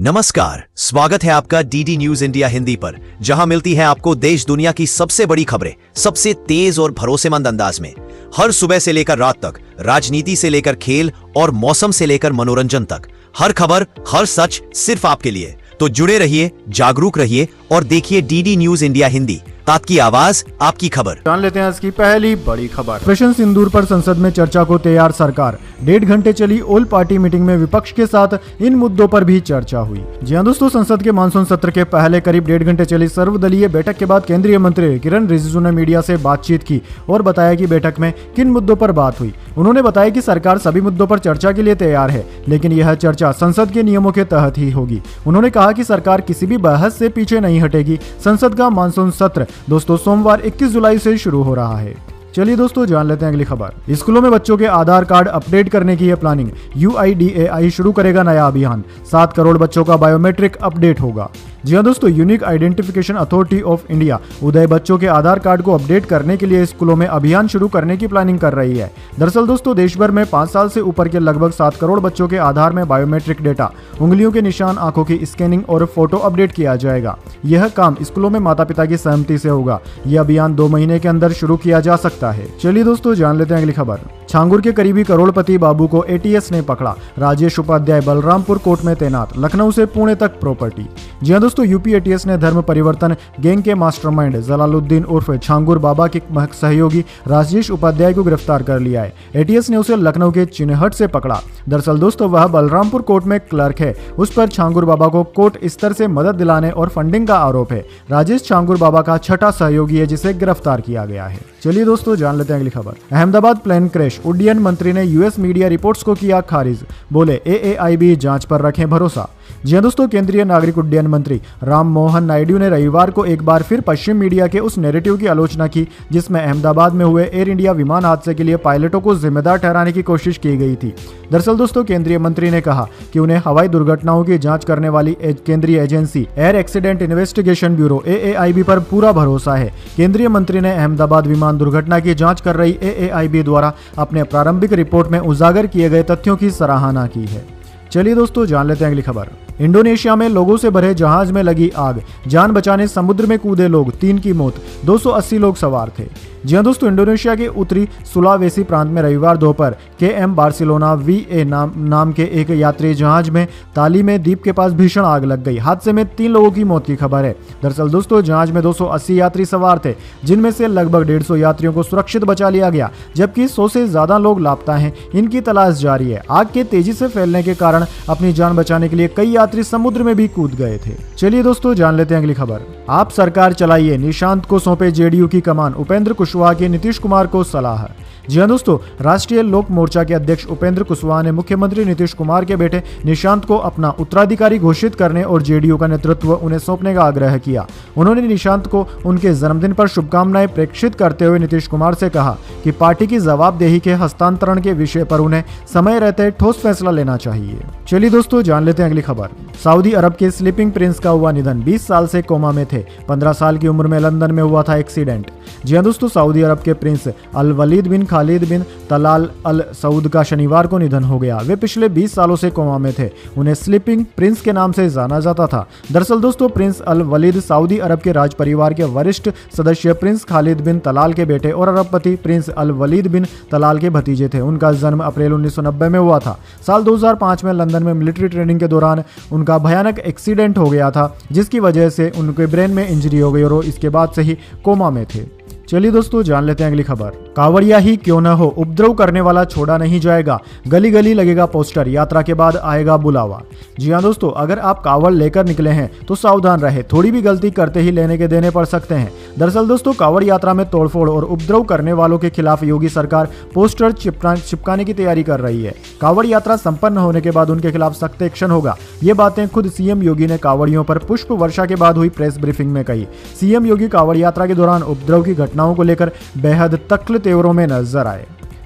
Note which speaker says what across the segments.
Speaker 1: नमस्कार, स्वागत है आपका डीडी न्यूज इंडिया हिंदी पर, जहां मिलती है आपको देश दुनिया की सबसे बड़ी खबरें सबसे तेज और भरोसेमंद अंदाज में। हर सुबह से लेकर रात तक, राजनीति से लेकर खेल और मौसम से लेकर मनोरंजन तक, हर खबर, हर सच सिर्फ आपके लिए। तो जुड़े रहिए, जागरूक रहिए और देखिए डीडी न्यूज इंडिया हिंदी, आपकी आवाज, आपकी खबर।
Speaker 2: जान लेते हैं इसकी पहली बड़ी खबर। ऑपरेशन सिंदूर पर संसद में चर्चा को तैयार सरकार। 1.5 घंटे चली ऑल पार्टी मीटिंग में विपक्ष के साथ इन मुद्दों पर भी चर्चा हुई। जी हां दोस्तों, संसद के मानसून सत्र के पहले करीब 1.5 घंटे चली सर्वदलीय बैठक के बाद केंद्रीय मंत्री किरण रिजिजू ने मीडिया से बातचीत की और बताया कि बैठक में किन मुद्दों पर बात हुई। उन्होंने बताया कि सरकार सभी मुद्दों पर चर्चा के लिए तैयार है, लेकिन यह चर्चा संसद के नियमों के तहत ही होगी। उन्होंने कहा कि सरकार किसी भी बहस से पीछे नहीं हटेगी। संसद का मानसून सत्र दोस्तों सोमवार 21 जुलाई से शुरू हो रहा है। चलिए दोस्तों, जान लेते हैं अगली खबर। स्कूलों में बच्चों के आधार कार्ड अपडेट करने की है प्लानिंग। UIDAI शुरू करेगा नया अभियान। 7 करोड़ बच्चों का बायोमेट्रिक अपडेट होगा। जी हाँ दोस्तों, unique identification authority of India उदय बच्चों के आधार कार्ड को अपडेट करने के लिए स्कूलों में अभियान शुरू करने की प्लानिंग कर रही है। दरअसल दोस्तों, देश भर में 5 साल से ऊपर के लगभग 7 करोड़ बच्चों के आधार में बायोमेट्रिक डेटा, उंगलियों के निशान, आंखों की स्कैनिंग और फोटो अपडेट किया जाएगा। यह काम स्कूलों में माता पिता की सहमति से होगा। यह अभियान 2 महीने के अंदर शुरू किया जा सकता है। चलिए दोस्तों, जान लेते हैं अगली खबर। छांगुर के करीबी करोड़पति बाबू को ATS ने पकड़ा। राजेश उपाध्याय बलरामपुर कोर्ट में तैनात। लखनऊ से पुणे तक प्रॉपर्टी। जी हाँ दोस्तों, यूपी ATS ने धर्म परिवर्तन गैंग के मास्टरमाइंड जलालुद्दीन उर्फ छांगुर बाबा के सहयोगी राजेश उपाध्याय को गिरफ्तार कर लिया है। ATS ने उसे लखनऊ के चिन्हट से पकड़ा। दरअसल दोस्तों, वह बलरामपुर कोर्ट में क्लर्क है। उस पर छांगुर बाबा को कोर्ट स्तर से मदद दिलाने और फंडिंग का आरोप है। राजेश छांगुर बाबा का 6ठा सहयोगी है जिसे गिरफ्तार किया गया है। चलिए दोस्तों, जान लेते हैं अगली खबर। अहमदाबाद प्लेन क्रैश, उड्डयन मंत्री ने US मीडिया रिपोर्ट्स को किया खारिज। बोले AAIB जांच पर रखें भरोसा। जी हाँ दोस्तों, केंद्रीय नागरिक उड्डयन मंत्री राम मोहन नायडू ने रविवार को एक बार फिर पश्चिम मीडिया के उस नैरेटिव की आलोचना की जिसमें अहमदाबाद में हुए एयर इंडिया विमान हादसे के लिए पायलटों को जिम्मेदार ठहराने की कोशिश की गई थी। दरअसल दोस्तों, केंद्रीय मंत्री ने कहा कि उन्हें हवाई दुर्घटनाओं की जांच करने वाली केंद्रीय agency air accident investigation bureau AAIB पर पूरा भरोसा है। केंद्रीय मंत्री ने अहमदाबाद विमान दुर्घटना की जांच कर रही AAIB द्वारा अपने प्रारंभिक रिपोर्ट में उजागर किए गए तथ्यों की सराहना की है। चलिए दोस्तों, जान लेते हैं अगली खबर। इंडोनेशिया में लोगों से भरे जहाज में लगी आग, जान बचाने समुद्र में कूदे लोग, 3 की मौत, 280 लोग सवार थे। जी हाँ दोस्तों, इंडोनेशिया के उत्तरी सुलावेसी प्रांत में रविवार दोपहर KM बार्सिलोना VA नाम के एक यात्री जहाज में ताली में द्वीप के पास भीषण आग लग गई। हादसे में 3 लोगों की मौत की खबर है। दरअसल दोस्तों, जहाज में 280 यात्री सवार थे, जिनमें से लगभग 150 यात्रियों को सुरक्षित बचा लिया गया, जबकि 100 से ज्यादा लोग लापता हैं। इनकी तलाश जारी है। आग के तेजी से फैलने के कारण अपनी जान बचाने के लिए कई यात्री समुद्र में भी कूद गए थे। चलिए दोस्तों, जान लेते हैं अगली खबर। आप सरकार चलाइए, निशांत को सौंपे JDU की कमान, उपेंद्र कुशवाहा की नीतीश कुमार को सलाह। जी हाँ दोस्तों, राष्ट्रीय लोक मोर्चा के अध्यक्ष उपेंद्र कुशवाहा ने मुख्यमंत्री नीतीश कुमार के बेटे निशांत को अपना उत्तराधिकारी घोषित करने और JDU का नेतृत्व उन्हें सौंपने का आग्रह किया। उन्होंने निशांत को उनके जन्मदिन पर शुभकामनाएं प्रेषित करते हुए नीतीश कुमार से कहा कि पार्टी की जवाबदेही के हस्तांतरण के विषय पर उन्हें समय रहते ठोस फैसला लेना चाहिए। चलिए दोस्तों, जान लेते हैं अगली खबर। सऊदी अरब के स्लीपिंग प्रिंस का हुआ निधन। 20 साल से कोमा में थे। 15 साल की उम्र में लंदन में हुआ था एक्सीडेंट। जी हाँ दोस्तों, सऊदी अरब के प्रिंस अल वलीद बिन खालिद बिन तलाल अल सऊद का शनिवार को निधन हो गया। वे पिछले 20 सालों से कोमा में थे। उन्हें स्लीपिंग प्रिंस के नाम से जाना जाता था। दरअसल दोस्तों, प्रिंस अल वलीद सऊदी अरब के राज परिवार के वरिष्ठ सदस्य प्रिंस खालिद बिन तलाल के बेटे और अरबपति प्रिंस अल वलीद बिन तलाल के भतीजे थे। उनका जन्म अप्रैल 1990 में हुआ था। साल 2005 में लंदन में मिलिट्री ट्रेनिंग के दौरान उनका भयानक एक्सीडेंट हो गया था, जिसकी वजह से उनके ब्रेन में इंजरी हो गई और इसके बाद से ही कोमा में थे। चलिए दोस्तों, जान लेते हैं अगली खबर। कांवड़िया ही क्यों न हो, उपद्रव करने वाला छोड़ा नहीं जाएगा। गली गली लगेगा पोस्टर, यात्रा के बाद आएगा बुलावा। जी हाँ दोस्तों, अगर आप कांवड़ लेकर निकले हैं तो सावधान रहे। थोड़ी भी गलती करते ही लेने के देने पड़ सकते हैं। दरअसल दोस्तों, कांवड़ यात्रा में तोड़फोड़ और उपद्रव करने वालों के खिलाफ योगी सरकार पोस्टर चिपकाने की तैयारी कर रही है। कांवड़ यात्रा संपन्न होने के बाद उनके खिलाफ सख्त एक्शन होगा। ये बातें खुद CM योगी ने कांवड़ियों पर पुष्प वर्षा के बाद हुई प्रेस ब्रीफिंग में कही। CM योगी कांवड़ यात्रा के दौरान उपद्रव की घटनाओं को लेकर बेहद तख्त तेवरों में नजर आए।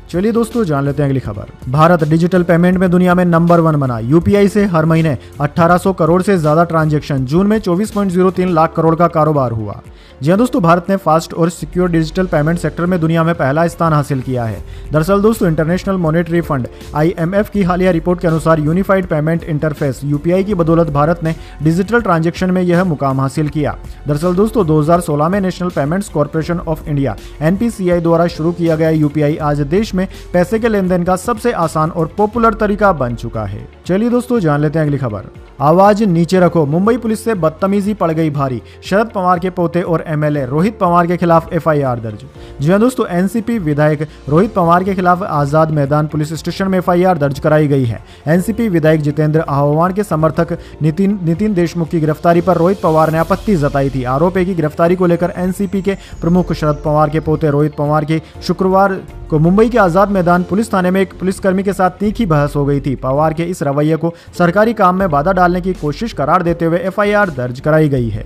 Speaker 2: चलिए दोस्तों जान लेते हैं अगली खबर। भारत डिजिटल पेमेंट में दुनिया में नंबर 1 बना। यूपीआई से हर महीने 1800 करोड़ से ज्यादा ट्रांजैक्शन। जून में 24.03 लाख करोड़ का कारोबार हुआ। जी हाँ दोस्तों, भारत ने फास्ट और सिक्योर डिजिटल पेमेंट सेक्टर में दुनिया में पहला स्थान हासिल किया है। दरअसल दोस्तों, इंटरनेशनल मॉनेटरी फंड IMF की हालिया रिपोर्ट के अनुसार यूनिफाइड पेमेंट इंटरफेस यूपीआई की बदौलत भारत ने डिजिटल ट्रांजैक्शन में यह मुकाम हासिल किया। दरअसल दोस्तों, 2016 में national payments corporation of India NPCI द्वारा शुरू किया गया यूपीआई आज देश में पैसे के लेन देन का सबसे आसान और पॉपुलर तरीका बन चुका है। चलिए दोस्तों जान लेते हैं अगली खबर। आवाज नीचे रखो, मुंबई पुलिस से बदतमीजी पड़ गई भारी। शरद पवार के पोते और MLA रोहित पवार के खिलाफ FIR दर्ज। जी हां दोस्तों, NCP विधायक रोहित पवार के खिलाफ आजाद मैदान पुलिस स्टेशन में FIR दर्ज कराई गई है। NCP विधायक जितेंद्र आह्वान के समर्थक नितिन देशमुख की गिरफ्तारी पर रोहित पवार ने आपत्ति जताई थी। आरोप है कि गिरफ्तारी को लेकर NCP के प्रमुख शरद पवार के पोते रोहित पवार की शुक्रवार को मुंबई के आजाद मैदान पुलिस थाने में एक पुलिसकर्मी के साथ तीखी बहस हो गई थी। पवार के इस रवैये को सरकारी काम में बाधा डालने की कोशिश करार देते हुए FIR दर्ज कराई गई है।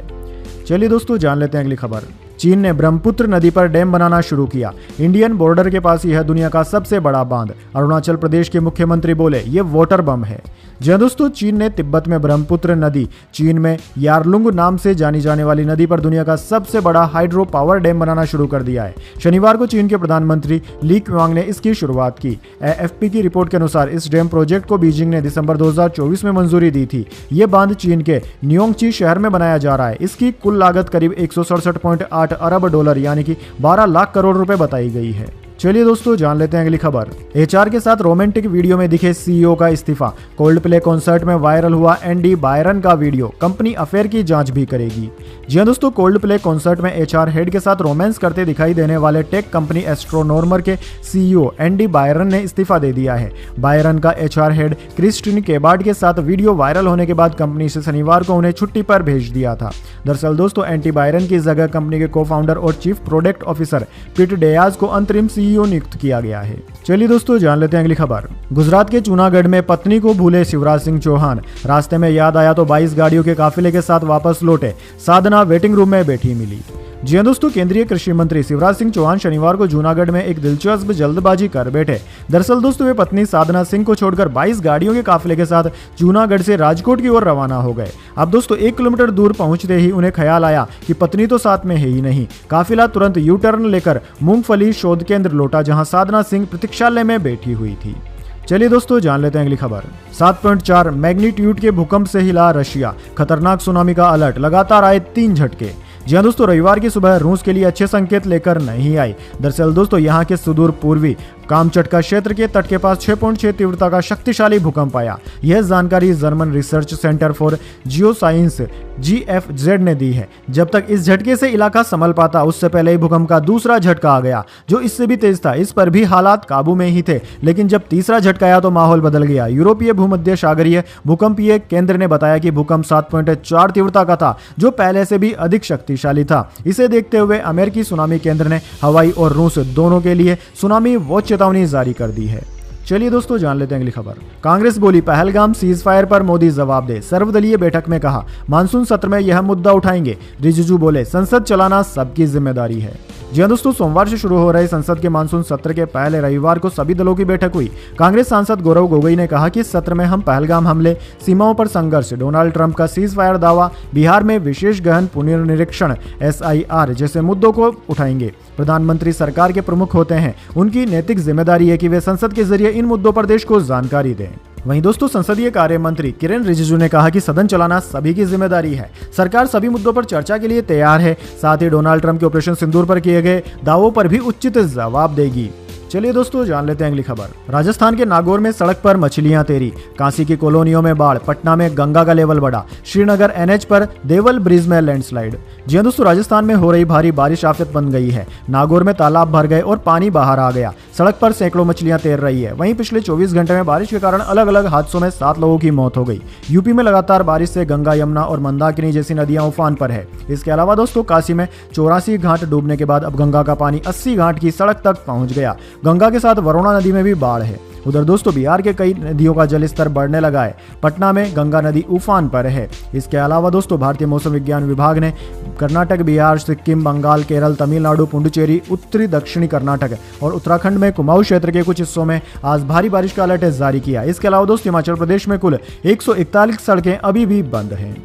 Speaker 2: चलिए दोस्तों जान लेते हैं अगली खबर। चीन ने ब्रह्मपुत्र नदी पर डैम बनाना शुरू किया। इंडियन बॉर्डर के पास यह दुनिया का सबसे बड़ा बांध। अरुणाचल प्रदेश के मुख्यमंत्री बोले ये वाटर बम है। जी दोस्तों, चीन ने तिब्बत में ब्रह्मपुत्र नदी, चीन में यारलुंग नाम से जानी जाने वाली नदी पर दुनिया का सबसे बड़ा हाइड्रो पावर डैम बनाना शुरू कर दिया है। शनिवार को चीन के प्रधानमंत्री ली क्वांग ने इसकी शुरुआत की। AFP की रिपोर्ट के अनुसार इस डैम प्रोजेक्ट को बीजिंग ने दिसंबर 2024 में मंजूरी दी थी। ये बांध चीन के न्योंगची शहर में बनाया जा रहा है। इसकी कुल लागत करीब 167.8 अरब डॉलर यानी कि 12 लाख करोड़ रुपए बताई गई है। चलिए दोस्तों जान लेते हैं अगली खबर। HR के साथ रोमांटिक वीडियो में दिखे CEO का इस्तीफा। कोल्ड प्ले कॉन्सर्ट में वायरल हुआ एंडी बायरन का वीडियो। कंपनी अफेयर की जांच भी करेगी। जी हां दोस्तों, कोल्ड प्ले कॉन्सर्ट में HR हेड के साथ रोमांस करते दिखाई देने वाले टेक कंपनी एस्ट्रोनॉर्मर के CEO एंडी बायरन ने इस्तीफा दे दिया है। बायरन का HR हेड क्रिस्टिन केबार्ड के साथ वीडियो वायरल होने के बाद कंपनी से शनिवार को उन्हें छुट्टी पर भेज दिया था। दरअसल दोस्तों, एंडी बायरन की जगह कंपनी के को-फाउंडर और चीफ प्रोडक्ट ऑफिसर पीट डेयाज को अंतरिम CEO नियुक्त किया गया है। चलिए दोस्तों जान लेते हैं अगली खबर। गुजरात के जूनागढ़ में पत्नी को भूले शिवराज सिंह चौहान। रास्ते में याद आया तो 22 गाड़ियों के काफिले के साथ वापस लौटे। साधना वेटिंग रूम में बैठी मिली। जी हां दोस्तों, केंद्रीय कृषि मंत्री शिवराज सिंह चौहान शनिवार को जूनागढ़ में एक दिलचस्प जल्दबाजी कर बैठे। दरअसल दोस्तों, वे पत्नी साधना सिंह को छोड़कर 22 गाड़ियों के काफिले के साथ जूनागढ़ से राजकोट की ओर रवाना हो गए। अब दोस्तों 1 किलोमीटर दूर पहुंचते ही उन्हें ख्याल आया कि पत्नी तो साथ में है ही नहीं। काफिला तुरंत यू टर्न लेकर मूंगफली शोध केंद्र लौटा, जहां साधना सिंह प्रतीक्षालय में बैठी हुई थी। चलिए दोस्तों जान लेते हैं अगली खबर। 7.4 मैग्नीट्यूड के भूकंप से हिला रशिया। खतरनाक सुनामी का अलर्ट, लगातार आए 3 झटके। जी हां दोस्तों, रविवार की सुबह रूस के लिए अच्छे संकेत लेकर नहीं आई। दरअसल दोस्तों, यहाँ के सुदूर पूर्वी कामचटका क्षेत्र के तट के पास 6.6 तीव्रता का शक्तिशाली भूकंप आया। यह जानकारी German research centre for geoscience GFZ ने दी है। जब तक इस झटके से इलाका संभल पाता, उससे पहले ही भूकंप का दूसरा झटका आ गया, जो इससे भी तेज था। इस पर भी हालात काबू में ही थे, लेकिन जब तीसरा झटका आया तो माहौल बदल गया। यूरोपीय भूमध्य सागरीय भूकंपीय केंद्र ने बताया कि भूकंप 7.4 तीव्रता का था, जो पहले से भी अधिक शक्तिशाली था। इसे देखते हुए अमेरिकी सुनामी केंद्र ने हवाई और रूस दोनों के लिए सुनामी वॉच चेतावनी जारी कर दी है। चलिए दोस्तों जान लेते हैं अगली खबर। कांग्रेस बोली पहलगाम सीज फायर पर मोदी जवाब दे। सर्वदलीय बैठक में कहा मानसून सत्र में यह मुद्दा उठाएंगे। रिजिजू बोले संसद चलाना सबकी जिम्मेदारी है। जी हां दोस्तों, सोमवार से शुरू हो रहे संसद के मानसून सत्र के पहले रविवार को सभी दलों की बैठक हुई। कांग्रेस सांसद गौरव गोगोई ने कहा कि इस सत्र में हम पहलगाम हमले, सीमाओं पर संघर्ष, डोनाल्ड ट्रंप का सीज फायर दावा, बिहार में विशेष गहन पुनर्निरीक्षण SIR जैसे मुद्दों को उठाएंगे। प्रधानमंत्री सरकार के प्रमुख होते हैं, उनकी नैतिक जिम्मेदारी है कि वे संसद के जरिए इन मुद्दों पर देश को जानकारी दें। वहीं दोस्तों, संसदीय कार्य मंत्री किरेन रिजिजू ने कहा कि सदन चलाना सभी की जिम्मेदारी है। सरकार सभी मुद्दों पर चर्चा के लिए तैयार है। साथ ही डोनाल्ड ट्रंप के ऑपरेशन सिंदूर पर किए गए दावों पर भी उचित जवाब देगी। चलिए दोस्तों जान लेते हैं अगली खबर। राजस्थान के नागौर में सड़क पर मछलियां तैरी। काशी की कॉलोनियों में बाढ़। पटना में गंगा का लेवल बढ़ा। श्रीनगर NH पर देवल ब्रिज में लैंडस्लाइड। जी हां दोस्तों, राजस्थान में हो रही भारी बारिश आफत बन गई है। नागौर में तालाब भर गए और पानी बाहर आ गया। सड़क पर सैकड़ों मछलियां तैर रही है। वहीं पिछले 24 घंटे में बारिश के कारण अलग अलग हादसों में 7 लोगों की मौत हो गई। यूपी में लगातार बारिश से गंगा, यमुना और मंदाकिनी जैसी नदियां उफान पर है। इसके अलावा दोस्तों, काशी में 84 घाट डूबने के बाद अब गंगा का पानी 80 घाट की सड़क तक पहुंच गया। गंगा के साथ वरुणा नदी में भी बाढ़ है। उधर दोस्तों बिहार के कई नदियों का जलस्तर बढ़ने लगा है। पटना में गंगा नदी उफान पर है। इसके अलावा दोस्तों भारतीय मौसम विज्ञान विभाग ने कर्नाटक, बिहार, सिक्किम, बंगाल, केरल, तमिलनाडु, पुडुचेरी, उत्तरी दक्षिणी कर्नाटक और उत्तराखंड में कुमाऊं क्षेत्र के कुछ हिस्सों में आज भारी बारिश का अलर्ट जारी किया। इसके अलावा दोस्तों हिमाचल प्रदेश में कुल 141 सड़कें अभी भी बंद हैं।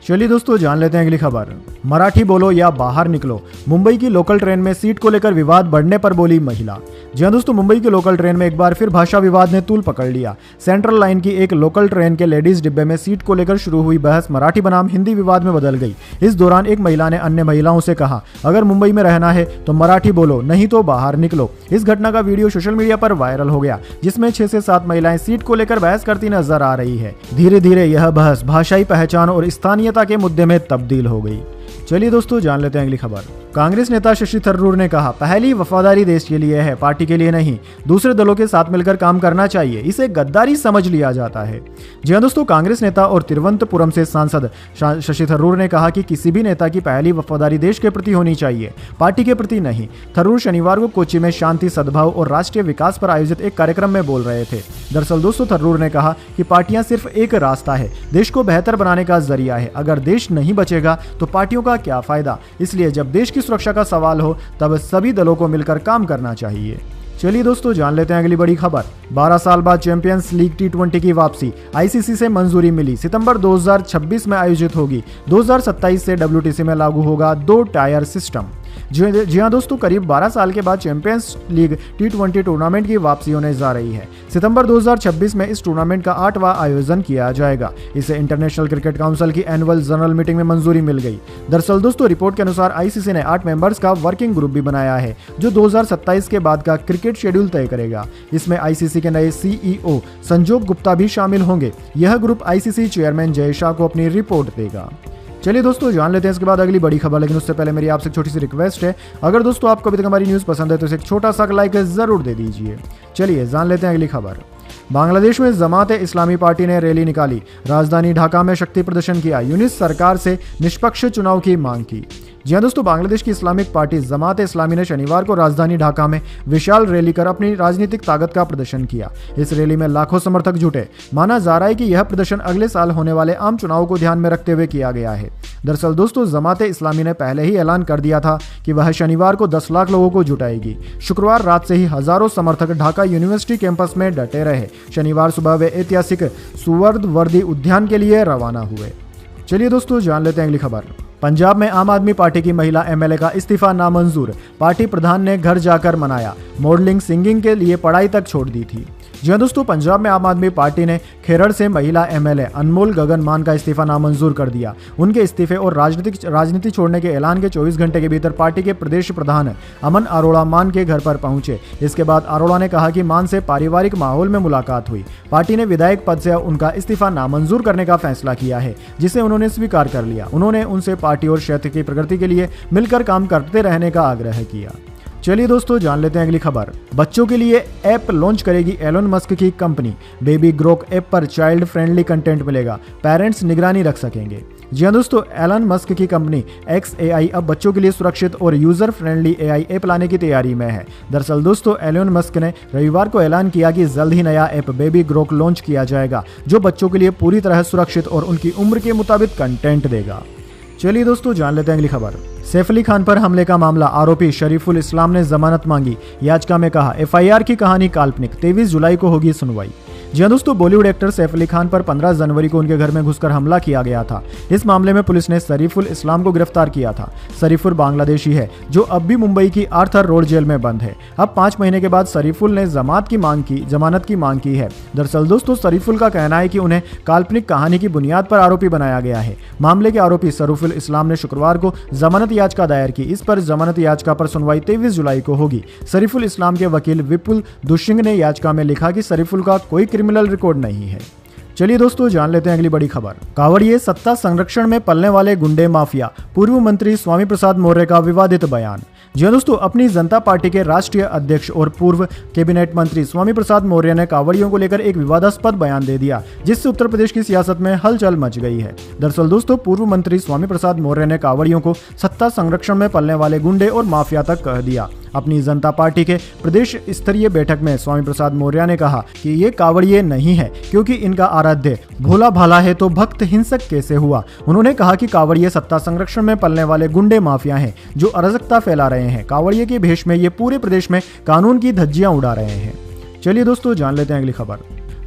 Speaker 2: चलिए दोस्तों जान लेते हैं अगली खबर। मराठी बोलो या बाहर निकलो, मुंबई की लोकल ट्रेन में सीट को लेकर विवाद बढ़ने पर बोली महिला। जी हां दोस्तों, मुंबई की लोकल ट्रेन में एक बार फिर भाषा विवाद ने तूल पकड़ लिया। सेंट्रल लाइन की एक लोकल ट्रेन के लेडीज डिब्बे में सीट को लेकर शुरू हुई बहस मराठी बनाम हिंदी विवाद में बदल गई। इस दौरान एक महिला ने अन्य महिलाओं से कहा, अगर मुंबई में रहना है तो मराठी बोलो, नहीं तो बाहर निकलो। इस घटना का वीडियो सोशल मीडिया पर वायरल हो गया, जिसमें 6 से 7 महिलाएं सीट को लेकर बहस करती नजर आ रही है। धीरे धीरे यह बहस भाषाई पहचान और स्थानीयता के मुद्दे में तब्दील हो गई। चलिए दोस्तों जान लेते हैं अगली खबर। कांग्रेस नेता शशि थरूर ने कहा, पहली वफादारी देश के लिए है, पार्टी के लिए नहीं। दूसरे दलों के साथ मिलकर काम करना चाहिए, इसे गद्दारी समझ लिया जाता है। जी हां दोस्तों, कांग्रेस नेता और तिरुवनंतपुरम से सांसद शशि थरूर ने कहा कि किसी भी नेता की पहली वफादारी देश के प्रति होनी चाहिए, पार्टी के प्रति नहीं। थरूर शनिवार को कोच्चि में शांति, सद्भाव और राष्ट्रीय विकास पर आयोजित एक कार्यक्रम में बोल रहे थे। दरअसल दोस्तों थरूर ने कहा कि पार्टियां सिर्फ एक रास्ता है, देश को बेहतर बनाने का जरिया है। अगर देश नहीं बचेगा तो पार्टियों का क्या फायदा। इसलिए जब देश की सुरक्षा का सवाल हो तब सभी दलों को मिलकर काम करना चाहिए। चलिए दोस्तों जान लेते हैं अगली बड़ी खबर। 12 साल बाद चैंपियंस लीग T20 की वापसी, आईसीसी से मंजूरी मिली। सितंबर 2026 में आयोजित होगी। 2027 से WTC में लागू होगा 2 टायर सिस्टम। जी हां दोस्तों, करीब 12 साल के बाद चैंपियंस लीग T20 टूर्नामेंट की वापसी होने जा रही है। सितंबर 2026 में इस टूर्नामेंट का 8वां आयोजन किया जाएगा। इसे इंटरनेशनल क्रिकेट काउंसिल की एनुअल जनरल मीटिंग में मंजूरी मिल गई। दरअसल दोस्तों रिपोर्ट के अनुसार आईसीसी ने 8 मेंबर्स का वर्किंग ग्रुप भी बनाया है, जो 2027 के बाद का क्रिकेट शेड्यूल तय करेगा। इसमें आईसीसी के नए CEO संजोग गुप्ता भी शामिल होंगे। यह group ICC chairman Jay Shah को अपनी रिपोर्ट देगा। चलिए दोस्तों जान लेते हैं इसके बाद अगली बड़ी खबर, लेकिन उससे पहले मेरी आपसे छोटी सी रिक्वेस्ट है, अगर दोस्तों आपको अभी तक हमारी न्यूज़ पसंद है तो इसे एक छोटा सा लाइक जरूर दे दीजिए। चलिए जान लेते हैं अगली खबर। बांग्लादेश में जमात-ए-इस्लामी पार्टी ने रैली निकाली, राजधानी ढाका में शक्ति प्रदर्शन किया, यूनिस सरकार से निष्पक्ष चुनाव की मांग की। जी हां दोस्तों, बांग्लादेश की इस्लामिक पार्टी जमात-ए-इस्लामी ने शनिवार को राजधानी ढाका में विशाल रैली कर अपनी राजनीतिक ताकत का प्रदर्शन किया। इस रैली में लाखों समर्थक जुटे। माना जा रहा है कि यह प्रदर्शन अगले साल होने वाले आम चुनाव को ध्यान में रखते हुए किया गया है। दरअसल दोस्तों जमात-ए-इस्लामी ने पहले ही ऐलान कर दिया था कि वह शनिवार को 10 लाख लोगों को जुटाएगी। शुक्रवार रात से ही हजारों समर्थक ढाका यूनिवर्सिटी कैंपस में डटे रहे। शनिवार सुबह वे ऐतिहासिक सुवर्णवर्दी उद्यान के लिए रवाना हुए। चलिए दोस्तों जान लेते हैं अगली खबर। पंजाब में आम आदमी पार्टी की महिला MLA का इस्तीफा नामंजूर, पार्टी प्रधान ने घर जाकर मनाया। मॉडलिंग, सिंगिंग के लिए पढ़ाई तक छोड़ दी थी। जी हां दोस्तों, पंजाब में आम आदमी पार्टी ने खेरड़ से महिला MLA अनमोल गगन मान का इस्तीफा नामंजूर कर दिया। उनके इस्तीफे और राजनीति छोड़ने के ऐलान के 24 घंटे के भीतर पार्टी के प्रदेश प्रधान अमन अरोड़ा मान के घर पर पहुंचे। इसके बाद अरोड़ा ने कहा कि मान से पारिवारिक माहौल में मुलाकात हुई। पार्टी ने विधायक पद से उनका इस्तीफा नामंजूर करने का फैसला किया है, जिसे उन्होंने स्वीकार कर लिया। उन्होंने उनसे पार्टी और क्षेत्र की प्रगति के लिए मिलकर काम करते रहने का आग्रह किया। चलिए दोस्तों जान लेते हैं अगली खबर। बच्चों के लिए ऐप लॉन्च करेगी एलोन मस्क की कंपनी। बेबी ग्रोक ऐप पर चाइल्ड फ्रेंडली कंटेंट मिलेगा, पेरेंट्स निगरानी रख सकेंगे। जी हां दोस्तों, एलन मस्क की कंपनी XAI अब बच्चों के लिए सुरक्षित और यूजर फ्रेंडली AI ऐप लाने की तैयारी में है। दरअसल दोस्तों एलोन मस्क ने रविवार को ऐलान किया कि जल्द ही नया ऐप बेबी ग्रोक लॉन्च किया जाएगा, जो बच्चों के लिए पूरी तरह सुरक्षित और उनकी उम्र के मुताबिक कंटेंट देगा। चलिए दोस्तों जान लेते हैं अगली खबर। सैफ अली खान पर हमले का मामला, आरोपी शरीफुल इस्लाम ने जमानत मांगी। याचिका में कहा FIR की कहानी काल्पनिक, 23 जुलाई को होगी सुनवाई। जी हां दोस्तों, बॉलीवुड एक्टर सैफ अली खान पर 15 जनवरी को उनके घर में घुसकर हमला किया गया था। इस मामले में पुलिस ने शरीफुल इस्लाम को गिरफ्तार किया था। शरीफुल बांग्लादेशी है, जो अब भी मुंबई की आर्थर रोड जेल में बंद है। अब 5 महीने के बाद शरीफुल ने जमानत की मांग की है। दरअसल दोस्तों शरीफुल का कहना है कि उन्हें काल्पनिक कहानी की बुनियाद पर आरोपी बनाया गया है। मामले के आरोपी शरीफुल इस्लाम ने शुक्रवार को जमानत याचिका दायर की। इस पर जमानत याचिका पर सुनवाई 23 जुलाई को होगी। शरीफुल इस्लाम के वकील विपुल दुशिंग ने याचिका में लिखा कि शरीफुल का कोई क्रिमिनल रिकॉर्ड नहीं है। चलिए दोस्तों जान लेते हैं अगली बड़ी खबर। कांवड़िए सत्ता संरक्षण में पलने वाले गुंडे माफिया, पूर्व मंत्री स्वामी प्रसाद मौर्य का विवादित बयान। जी हां दोस्तों, अपनी जनता पार्टी के राष्ट्रीय अध्यक्ष और पूर्व कैबिनेट मंत्री स्वामी प्रसाद मौर्य ने कांवड़ियों को लेकर एक विवादास्पद बयान दे दिया, जिससे उत्तर प्रदेश की सियासत में हलचल मच गई है। दरअसल दोस्तों पूर्व मंत्री स्वामी प्रसाद मौर्य ने कांवड़ियों को सत्ता संरक्षण में पलने वाले गुंडे और माफिया तक कह दिया। अपनी जनता पार्टी के प्रदेश स्तरीय बैठक में स्वामी प्रसाद मौर्य ने कहा कि ये कांवड़िए नहीं है, क्योंकि इनका आराध्य भोला भाला है तो भक्त हिंसक कैसे हुआ। उन्होंने कहा कि कांवड़िए सत्ता संरक्षण में पलने वाले गुंडे माफिया हैं जो अराजकता फैला रहे हैं। कांवड़िए के भेष में ये पूरे प्रदेश में कानून की धज्जियां उड़ा रहे हैं। चलिए दोस्तों, जान लेते हैं अगली खबर।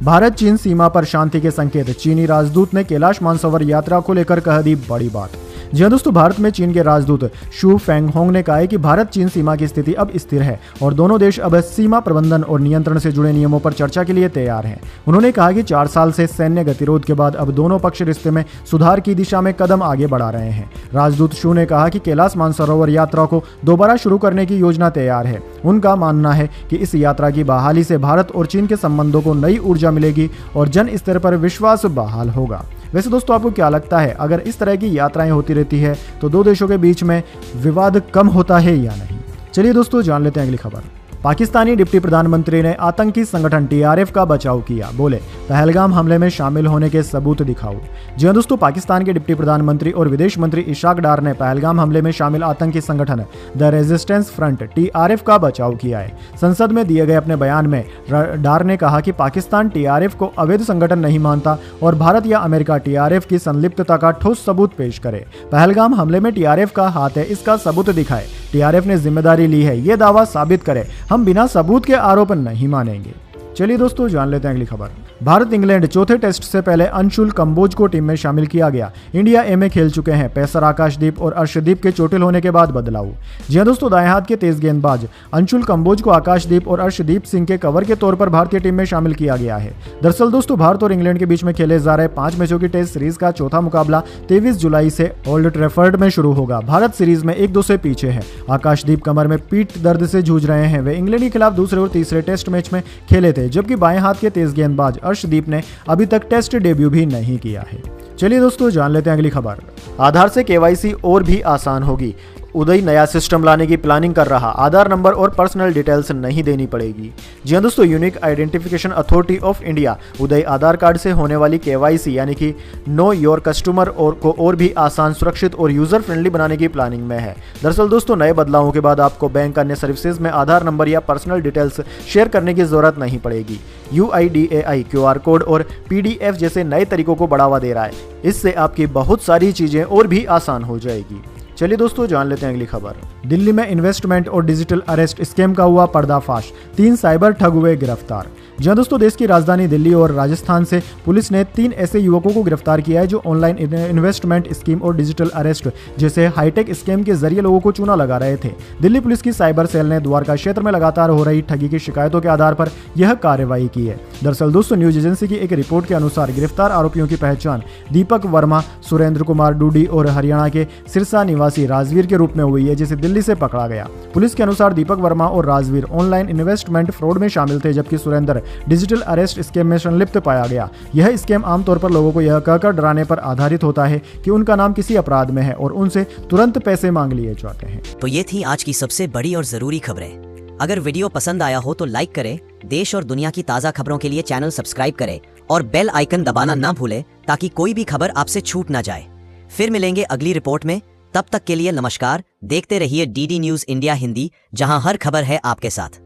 Speaker 2: भारत चीन सीमा पर शांति के संकेत। चीनी राजदूत ने कैलाश मानसरोवर यात्रा को लेकर कह दी बड़ी बात। जी हाँ दोस्तों, भारत में चीन के राजदूत शू फेंगहोंग ने कहा है कि भारत चीन सीमा की स्थिति अब स्थिर है और दोनों देश अब सीमा प्रबंधन और नियंत्रण से जुड़े नियमों पर चर्चा के लिए तैयार हैं। उन्होंने कहा कि 4 साल से सैन्य गतिरोध के बाद अब दोनों पक्ष रिश्ते में सुधार की दिशा में कदम आगे बढ़ा रहे हैं। राजदूत शू ने कहा कि कैलाश मानसरोवर यात्रा को दोबारा शुरू करने की योजना तैयार है। उनका मानना है कि इस यात्रा की बहाली से भारत और चीन के संबंधों को नई ऊर्जा मिलेगी और जन स्तर पर विश्वास बहाल होगा। वैसे दोस्तों, आपको क्या लगता है, अगर इस तरह की यात्राएं होती रहती है तो दो देशों के बीच में विवाद कम होता है या नहीं? चलिए दोस्तों, जान लेते हैं अगली खबर। पाकिस्तानी डिप्टी प्रधानमंत्री ने आतंकी संगठन टीआरएफ का बचाव किया। बोले, पहलगाम हमले में शामिल होने के सबूत दिखाओ। जी हां दोस्तों, पाकिस्तान के डिप्टी प्रधानमंत्री और विदेश मंत्री इशाक डार ने पहलगाम हमले में शामिल आतंकी संगठन द रेजिस्टेंस फ्रंट टीआरएफ का बचाव किया है। संसद में दिए गए अपने बयान में डार ने कहा कि पाकिस्तान टीआरएफ को अवैध संगठन नहीं मानता और भारत या अमेरिका टीआरएफ की संलिप्तता का ठोस सबूत पेश करे। पहलगाम हमले में टीआरएफ का हाथ है, इसका सबूत दिखाए। टीआरएफ ने जिम्मेदारी ली है, ये दावा साबित करे। हम बिना सबूत के आरोप नहीं मानेंगे। चलिए दोस्तों, जान लेते हैं अगली खबर। भारत इंग्लैंड चौथे टेस्ट से पहले अंशुल कंबोज को टीम में शामिल किया गया। इंडिया ए में खेल चुके हैं पेसर आकाशदीप और अर्शदीप के चोटिल होने के बाद बदलाव। जी हां दोस्तों, दाएं हाथ के तेज गेंदबाज अंशुल कंबोज को आकाशदीप और अर्शदीप सिंह के कवर के तौर पर भारतीय टीम में शामिल किया गया है। दरअसल दोस्तों, भारत और इंग्लैंड के बीच में खेले जा रहे 5 मैचों की टेस्ट सीरीज का चौथा मुकाबला 23 जुलाई से ओल्ड ट्रैफर्ड में शुरू होगा। भारत सीरीज में 1-2 से पीछे है। आकाशदीप कमर में पीठ दर्द से जूझ रहे हैं। वे इंग्लैंड के खिलाफ दूसरे और तीसरे टेस्ट मैच में खेले थे, जबकि बाएं हाथ के तेज गेंदबाज अर्शदीप ने अभी तक टेस्ट डेब्यू भी नहीं किया है। चलिए दोस्तों, जान लेते हैं अगली खबर। आधार से केवाईसी और भी आसान होगी। उदय नया सिस्टम लाने की प्लानिंग कर रहा। आधार नंबर और पर्सनल डिटेल्स नहीं देनी पड़ेगी। जी हां दोस्तों, unique identification authority of India Uday Aadhaar card से होने वाली केवाईसी यानी कि नो योर कस्टमर को और भी आसान, सुरक्षित और यूजर फ्रेंडली बनाने की प्लानिंग में है। दरअसल दोस्तों, नए बदलावों के बाद आपको बैंक अन्य सर्विसेज में आधार नंबर या पर्सनल डिटेल्स शेयर करने की जरूरत नहीं पड़ेगी। UIDAI QR कोड और PDF जैसे नए तरीकों को बढ़ावा दे रहा है। इससे आपकी बहुत सारी चीजें और भी आसान हो जाएगी। चलिए दोस्तों, जान लेते हैं अगली खबर। दिल्ली में इन्वेस्टमेंट और डिजिटल अरेस्ट स्कैम का हुआ पर्दाफाश। 3 साइबर ठग हुए गिरफ्तार। जी हां दोस्तों, देश की राजधानी दिल्ली और राजस्थान से पुलिस ने 3 ऐसे युवकों को गिरफ्तार किया है जो ऑनलाइन इन्वेस्टमेंट स्कीम और डिजिटल अरेस्ट जैसे हाईटेक स्कैम के जरिए लोगों को चूना लगा रहे थे। दिल्ली पुलिस की साइबर सेल ने द्वारका क्षेत्र में लगातार हो रही ठगी की शिकायतों के आधार पर यह कार्रवाई की है। दरअसल दोस्तों, न्यूज एजेंसी की एक रिपोर्ट के अनुसार गिरफ्तार आरोपियों की पहचान दीपक वर्मा, सुरेंद्र कुमार डूडी और हरियाणा के सिरसा निवासी राजवीर के रूप में हुई है, जिसे दिल्ली से पकड़ा गया। पुलिस के अनुसार दीपक वर्मा और राजवीर ऑनलाइन इन्वेस्टमेंट फ्रॉड में शामिल थे, जबकि सुरेंद्र डिजिटल अरेस्ट स्कैम में संलिप्त पाया गया। यह स्कैम आमतौर पर लोगों को यह कहकर डराने पर आधारित होता है कि उनका नाम किसी अपराध में है और उनसे तुरंत पैसे मांग लिए जाते हैं।
Speaker 3: तो ये थी आज की सबसे बड़ी और जरूरी खबरें। अगर वीडियो पसंद आया हो तो लाइक करें, देश और दुनिया की ताज़ा खबरों के लिए चैनल सब्सक्राइब करें और बेल आइकन दबाना ना भूलें ताकि कोई भी खबर आपसे छूट ना जाए। फिर मिलेंगे अगली रिपोर्ट में, तब तक के लिए नमस्कार। देखते रहिए DD न्यूज़ इंडिया हिंदी, जहां हर खबर है आपके साथ।